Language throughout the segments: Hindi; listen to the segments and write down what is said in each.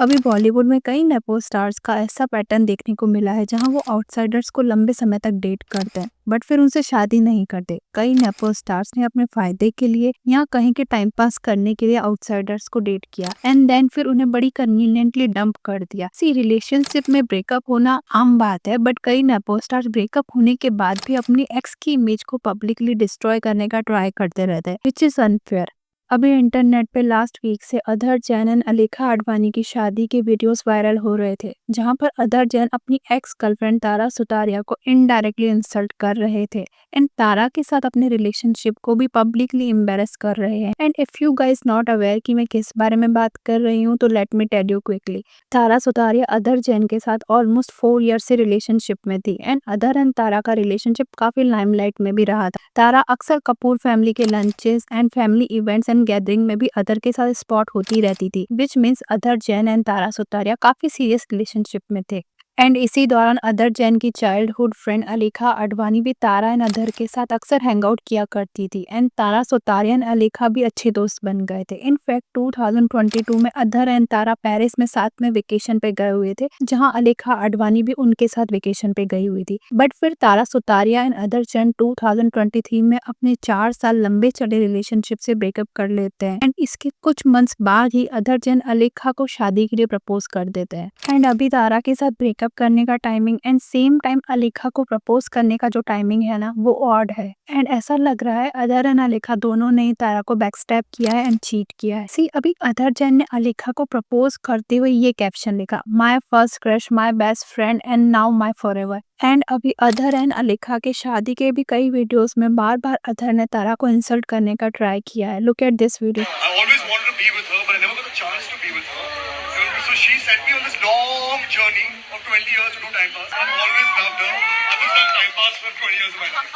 अभी बॉलीवुड में कई नेपो स्टार्स का ऐसा पैटर्न देखने को मिला है जहां वो आउटसाइडर्स को लंबे समय तक डेट करते हैं बट फिर उनसे शादी नहीं करते। कई नेपो स्टार्स ने अपने फायदे के लिए या कहीं के टाइम पास करने के लिए आउटसाइडर्स को डेट किया एंड देन फिर उन्हें बड़ी कन्वीनियंटली डंप कर दिया। सी रिलेशनशिप में ब्रेकअप होना आम बात है बट कई नेपो स्टार्स ब्रेकअप होने के बाद भी अपनी एक्स की इमेज को पब्लिकली डिस्ट्रॉय करने का ट्राई करते रहते हैं विच इज अनफेयर। अभी इंटरनेट पे लास्ट वीक से अधर जैन एंड अलेखा आडवाणी की शादी के वीडियोस वायरल हो रहे थे जहां पर अधर जैन अपनी एक्स गर्लफ्रेंड तारा सुतारिया को इनडायरेक्टली इंसल्ट कर रहे थे एंड तारा के साथ अपने रिलेशनशिप को भी पब्लिकली एम्बेरस कर रहे हैं। And if you guys not aware कि मैं किस बारे में बात कर रही हूँ तो let me tell you quickly. Tara Sutaria Aadar Jain के साथ ऑलमोस्ट 4 ईयर से रिलेशनशिप में थी एंड अधर एंड तारा का रिलेशनशिप काफी लाइमलाइट में भी रहा था। तारा अक्सर कपूर फैमिली के lunches and family events and gathering में भी अदर के साथ स्पॉट होती रहती थी which means Aadar Jain and Tara Sutaria काफी सीरियस रिलेशनशिप में थे। एंड इसी दौरान अदर जैन की चाइल्डहुड फ्रेंड अलेखा आडवाणी भी तारा एंड अदर के साथ अक्सर हैंग आउट किया करती थी एंड तारा सुतारिया एंड अलेखा भी अच्छे दोस्त बन गए थे। इनफैक्ट 2022 में अदर एंड तारा पेरिस में साथ में वेकेशन पे गए हुए थे जहां अलेखा आडवाणी भी उनके साथ वेकेशन पे गई हुई थी। बट फिर तारा सुतारिया एंड अदर जैन 2023 में अपने 4 साल लंबे चले रिलेशनशिप से ब्रेकअप कर लेते हैं एंड इसके कुछ मंथ्स बाद ही अदर जैन अलेखा को शादी के लिए प्रपोज कर देते हैं। एंड अभी तारा के साथ ब्रेकअप करने का timing and same time Alekha को प्रपोज करने का जो टाइमिंग है ना वो ऑड है एंड ऐसा लग रहा है अदर एंड अलेखा दोनों ने ही तारा को बैकस्टैप किया है एंड चीट किया है। सी अभी अदर जैन ने अलेखा को प्रपोज करते हुए ये कैप्शन लिखा, my first crush, my best friend and now my forever. And अभी अदर एंड अलेखा के शादी के भी कई वीडियोस में बार बार अदर ने तारा को इंसल्ट करने का ट्राई किया है। Look at this video. I always wanted to be with her, but I never got a chance to be with her. So she sent me on this long journey of 20 years to do time pass. I've always loved her. I've just done time pass for 20 years of my life.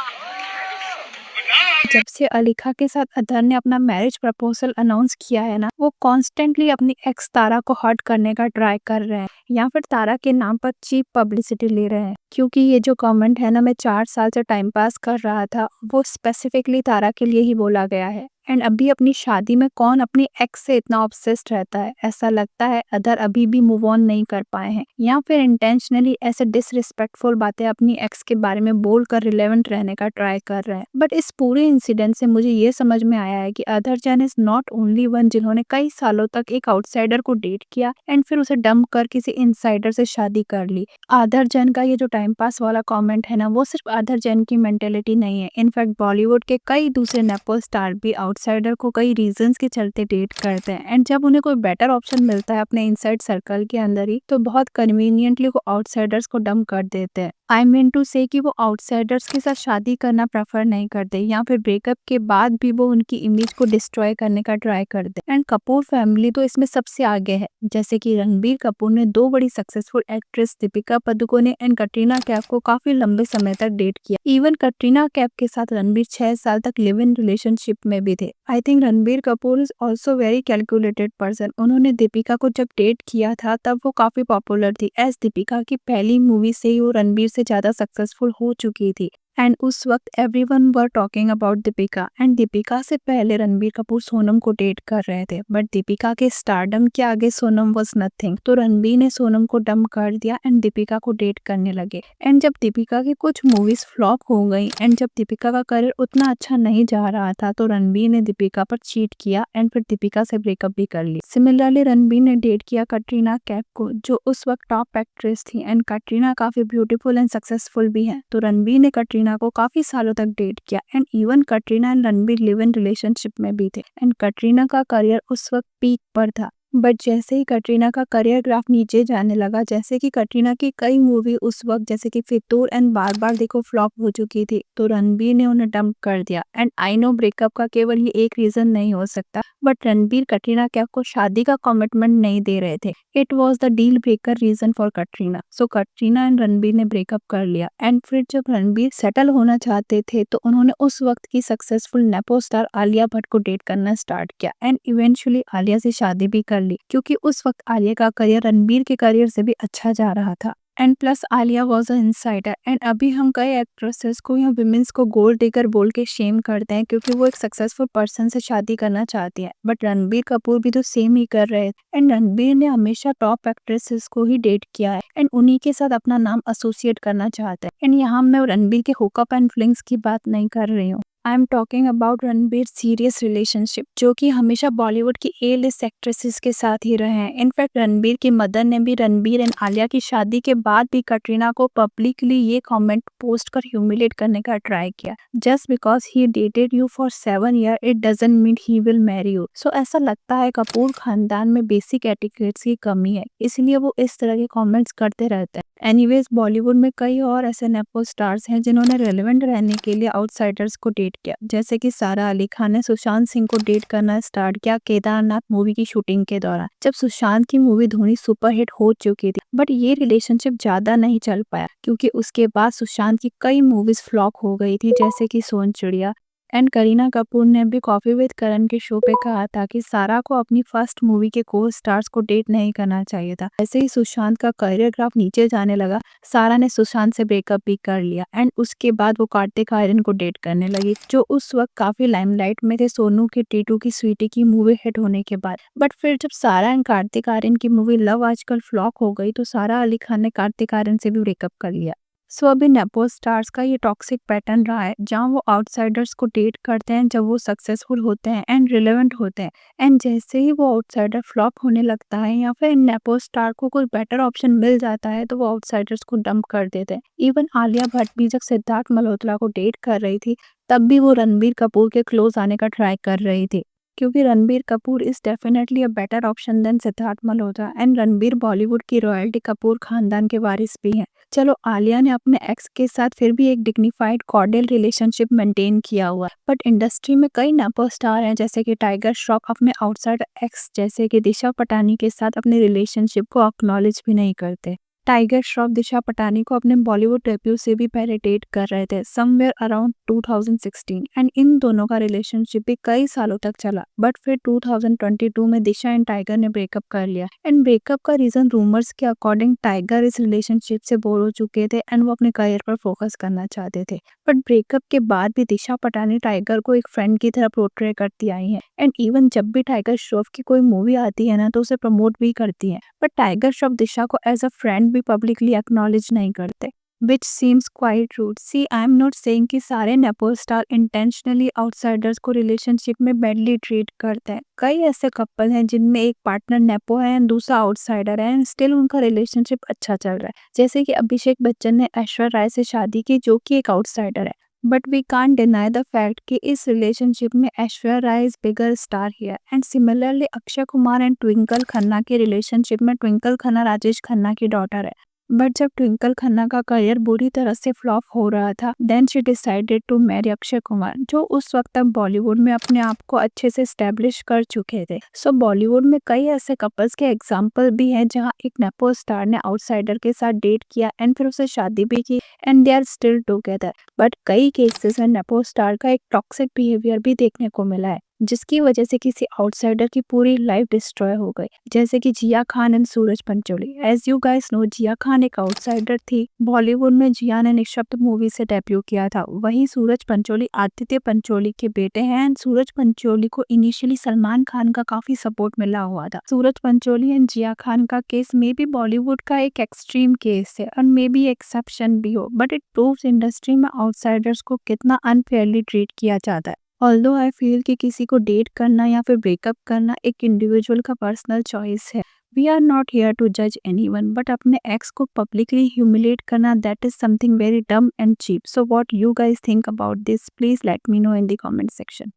But now I'm जब से अलेखा के साथ अदर ने अपना मैरिज प्रपोजल अनाउंस किया है ना वो कॉन्स्टेंटली अपनी एक्स तारा को हर्ट करने का ट्राई कर रहे हैं या फिर तारा के नाम पर चीप पब्लिसिटी ले रहे हैं। क्योंकि ये जो कमेंट है ना, मैं 4 साल से टाइम पास कर रहा था, वो स्पेसिफिकली तारा के लिए ही बोला गया है। एंड अभी अपनी शादी में कौन अपनी एक्स से इतना ऑब्सेस्ड रहता है? ऐसा लगता है अदर अभी भी मूव ऑन नहीं कर पाए हैं या फिर इंटेंशनली ऐसे डिसरिस्पेक्टफुल बातें अपनी एक्स के बारे में बोलकर रिलेवेंट रहने का ट्राई कर रहे हैं। बट इस पूरे इंसिडेंट से मुझे ये समझ में आया है कि other Jain is not only one जिन्होंने कई सालों तक एक आउटसाइडर को डेट किया एंड फिर उसे डंप कर किसी इनसाइडर से शादी कर ली। अदर जैन का ये जो टाइम पास वाला कमेंट है ना, वो सिर्फ अदर जैन की मेंटेलिटी नहीं है। इनफैक्ट बॉलीवुड के कई दूसरे नेपो स्टार भी आउटसाइडर को कई रीजंस के चलते डेट करते हैं एंड जब उन्हें कोई बेटर ऑप्शन मिलता है अपने इनसाइड सर्कल के अंदर ही तो बहुत कन्वीनियंटली वो आउटसाइडर्स को डंप कर देते हैं। आई मीन टू से कि वो आउटसाइडर्स के साथ शादी करना प्रेफर नहीं करते या फिर ब्रेकअप के बाद भी वो उनकी इमेज को डिस्ट्रॉय करने का ट्राई करते हैं। एंड कपूर फैमिली तो इसमें सबसे आगे है, जैसे कि रणबीर कपूर ने 2 बड़ी successful actress Deepika Padukone and Katrina Kaif को काफी लंबे समय तक डेट किया। इवन कटरीना कैफ के साथ रणबीर 6 साल तक लिव इन रिलेशनशिप में भी थे। I think Ranbir Kapoor is also very calculated person. उन्होंने दीपिका को जब डेट किया था तब वो काफी पॉपुलर थी एज दीपिका की पहली मूवी से ही वो रणबीर से ज्यादा सक्सेसफुल हो चुकी थी एंड उस वक्त everyone were talking about Deepika. And Deepika से पहले रणबीर कपूर सोनम को डेट कर रहे थे बट दीपिका के स्टारडम के आगे सोनम वाज नथिंग, तो रणबीर ने सोनम को डंप कर दिया एंड दीपिका को डेट करने लगे। एंड जब दीपिका की कुछ मूवीज फ्लॉप हो गई एंड जब दीपिका का करियर उतना अच्छा नहीं जा रहा था तो रणबीर ने दीपिका पर चीट किया एंड फिर दीपिका से ब्रेकअप भी कर ली। सिमिलरली रणबीर ने डेट किया कटरीना कैफ को जो उस वक्त टॉप एक्ट्रेस थी एंड कटरीना काफी ब्यूटीफुल एंड सक्सेसफुल भी है, तो रणबीर ने कटरीना को काफी सालों तक डेट किया and even Katrina and Ranbir live in relationship में भी थे एंड कटरीना का करियर उस वक्त पीक पर था। बट जैसे ही कटरीना का करियर ग्राफ नीचे जाने लगा, जैसे कि कटरीना की कई मूवी उस वक्त जैसे कि फितूर एंड बार बार देखो फ्लॉप हो चुकी थी, तो रणबीर ने उन्हें डंप कर दिया। एंड आई नो ब्रेकअप का केवल ये एक रीजन नहीं हो सकता बट रणबीर कटरीना कैफ को शादी का कमिटमेंट नहीं दे रहे थे। It was the deal breaker reason for Katrina. So Katrina and Ranbir ने ब्रेकअप कर लिया एंड फिर जब रणबीर सेटल होना चाहते थे तो उन्होंने उस वक्त की successful nepo star Alia Bhatt को डेट करना स्टार्ट किया एंड इवेंचुअली आलिया से शादी भी कर ली क्योंकि उस वक्त आलिया का करियर रणबीर के करियर से भी अच्छा जा रहा था। And plus Alia was a insider and अभी हम कई एक्ट्रेसेस को या विमेंस को गोल्ड डिगर बोल के शेम करते हैं क्योंकि वो एक सक्सेसफुल पर्सन से शादी करना चाहती है, बट रणबीर कपूर भी तो सेम ही कर रहे हैं एंड रणबीर ने हमेशा टॉप एक्ट्रेसेस को ही डेट किया है एंड उन्हीं के साथ अपना नाम एसोसिएट करना चाहता है। एंड यहाँ मैं रणबीर के हुकअप एंड फ्लिंग्स की बात नहीं कर रही हूँ, I am talking about Ranbir serious relationship जो कि हमेशा बॉलीवुड की ए लिस्ट एक्ट्रेसेस के साथ ही रहे हैं। इनफैक्ट रणबीर की मदर ने भी रणबीर एंड आलिया की शादी के बाद भी कटरीना को पब्लिकली ये कमेंट पोस्ट कर ह्यूमिलेट करने का ट्राई किया, just because he dated you for 7 years it doesn't mean he will marry you. So ऐसा लगता है कपूर खानदान में बेसिक एटिकेट्स की कमी है, इसलिए वो इस तरह के कमेंट्स करते रहते हैं। एनीवेज, बॉलीवुड में कई और ऐसे नेपो स्टार्स हैं जिन्होंने रेलेवेंट रहने के लिए आउटसाइडर्स को डेट किया, जैसे कि सारा अली खान ने सुशांत सिंह को डेट करना स्टार्ट किया केदारनाथ मूवी की शूटिंग के दौरान, जब सुशांत की मूवी धोनी सुपरहिट हो चुकी थी। बट ये रिलेशनशिप ज्यादा नहीं चल पाया क्योंकि उसके बाद सुशांत की कई मूवीज फ्लॉप हो गई थी, जैसे कि सोन चिड़िया। एंड करीना कपूर ने भी कॉफी विद करण के शो पे कहा था कि सारा को अपनी फर्स्ट मूवी के को स्टार्स को डेट नहीं करना चाहिए था। ऐसे ही सुशांत का करियर ग्राफ नीचे जाने लगा, सारा ने सुशांत से ब्रेकअप भी कर लिया एंड उसके बाद वो कार्तिक आर्यन को डेट करने लगी, जो उस वक्त काफी लाइमलाइट में थे सोनू की टीटू की स्वीटी की मूवी हिट होने के बाद। बट फिर जब सारा एंड कार्तिक आर्यन की मूवी लव आजकल फ्लॉप हो गई तो सारा अली खान ने कार्तिक आर्यन से भी ब्रेकअप कर लिया। सो अभी नेपो स्टार्स का ये टॉक्सिक पैटर्न रहा है जहाँ वो आउटसाइडर्स को डेट करते हैं जब वो सक्सेसफुल होते हैं एंड रिलेवेंट होते हैं, एंड जैसे ही वो आउटसाइडर फ्लॉप होने लगता है या फिर नेपो स्टार को कोई बेटर ऑप्शन मिल जाता है तो वो आउटसाइडर्स को डंप कर देते हैं। इवन आलिया भट्ट भी जब सिद्धार्थ मल्होत्रा को डेट कर रही थी तब भी वो रणबीर कपूर के क्लोज आने का ट्राई कर रही थी, क्योंकि Ranbir Kapoor is definitely a better option than Siddharth Malhotra and Ranbir Bollywood की रॉयल्टी कपूर खानदान के वारिस भी हैं। चलो, आलिया ने अपने एक्स के साथ फिर भी एक डिग्निफाइड कॉर्डियल रिलेशनशिप मेंटेन किया हुआ है, बट इंडस्ट्री में कई नेपो स्टार हैं जैसे कि टाइगर श्रॉफ अपने आउटसाइड एक्स जैसे कि दिशा पटानी के साथ अपने रिलेशनशिप को एक्नॉलेज भी नहीं करते। टाइगर श्रॉफ दिशा पटानी को अपने बॉलीवुड डेब्यू से भी पहले डेट कर रहे थे समवेयर अराउंड 2016 एंड इन दोनों का रिलेशनशिप भी कई सालों तक चला, बट फिर 2022 में दिशा एंड टाइगर ने ब्रेकअप कर लिया एंड ब्रेकअप का रीजन रूमर्स के अकॉर्डिंग टाइगर इस रिलेशनशिप से बोर हो चुके थे एंड वो अपने करियर पर फोकस करना चाहते थे। बट ब्रेकअप के बाद भी दिशा पटानी टाइगर को एक फ्रेंड की तरह पोर्ट्रे करती आई है एंड इवन जब भी टाइगर श्रॉफ की कोई मूवी आती है ना तो उसे प्रमोट भी करती है, बट टाइगर श्रॉफ दिशा को एज अ फ्रेंड भी पब्लिकली एक्नॉलेज नहीं करते, which seems quite rude. See, I am not saying कि सारे नेपो स्टार इंटेंशनली आउटसाइडर्स को रिलेशनशिप में बैडली ट्रीट करते हैं। कई ऐसे कपल हैं जिनमें एक पार्टनर नेपो है एंड दूसरा आउटसाइडर है एंड स्टिल उनका रिलेशनशिप अच्छा चल रहा है, जैसे कि अभिषेक बच्चन ने ऐश्वर्या राय से शादी की जो कि एक आउटसाइडर है। But we can't deny the fact कि इस रिलेशनशिप में Aishwarya Rai is bigger star here and similarly Akshay Kumar and Twinkle Khanna के रिलेशनशिप में ट्विंकल खन्ना राजेश खन्ना की डॉटर है। बट जब ट्विंकल खन्ना का करियर बुरी तरह से फ्लॉप हो रहा था then she decided to marry Akshay Kumar, जो उस वक्त तक बॉलीवुड में अपने आप को अच्छे से स्टैब्लिश कर चुके थे। सो बॉलीवुड में कई ऐसे कपल्स के एग्जाम्पल भी हैं जहां एक नेपो स्टार ने आउटसाइडर के साथ डेट किया एंड फिर उसे शादी भी की and they are still together. But कई केसेस में नेपो स्टार का एक टॉक्सिक बिहेवियर भी देखने को मिला है जिसकी वजह से किसी आउटसाइडर की पूरी लाइफ डिस्ट्रॉय हो गई, जैसे कि Jiah Khan and Sooraj Pancholi. As you guys know, Jiah Khan एक आउटसाइडर थी। बॉलीवुड में जिया ने निशब्द मूवी से डेब्यू किया था, वहीं सूरज पंचोली आदित्य पंचोली के बेटे हैं एंड सूरज पंचोली को इनिशियली सलमान खान का काफी सपोर्ट मिला हुआ था। सूरज पंचोली एंड जिया खान का केस मे बी बॉलीवुड का एक एक्सट्रीम केस है और मे बी एक्सेप्शन भी हो, बट इट प्रूव्स इंडस्ट्री में आउटसाइडर्स को कितना अनफेयरली ट्रीट किया जाता है। ऑल्दो आई फील कि किसी को डेट करना या फिर ब्रेकअप करना एक इंडिविजुअल का पर्सनल चॉइस है। We are not here to जज एनीवन, बट अपने एक्स को पब्लिकली ह्यूमिलेट करना that is something very dumb and cheap. So what you guys think about this? Please let me know in the comment section.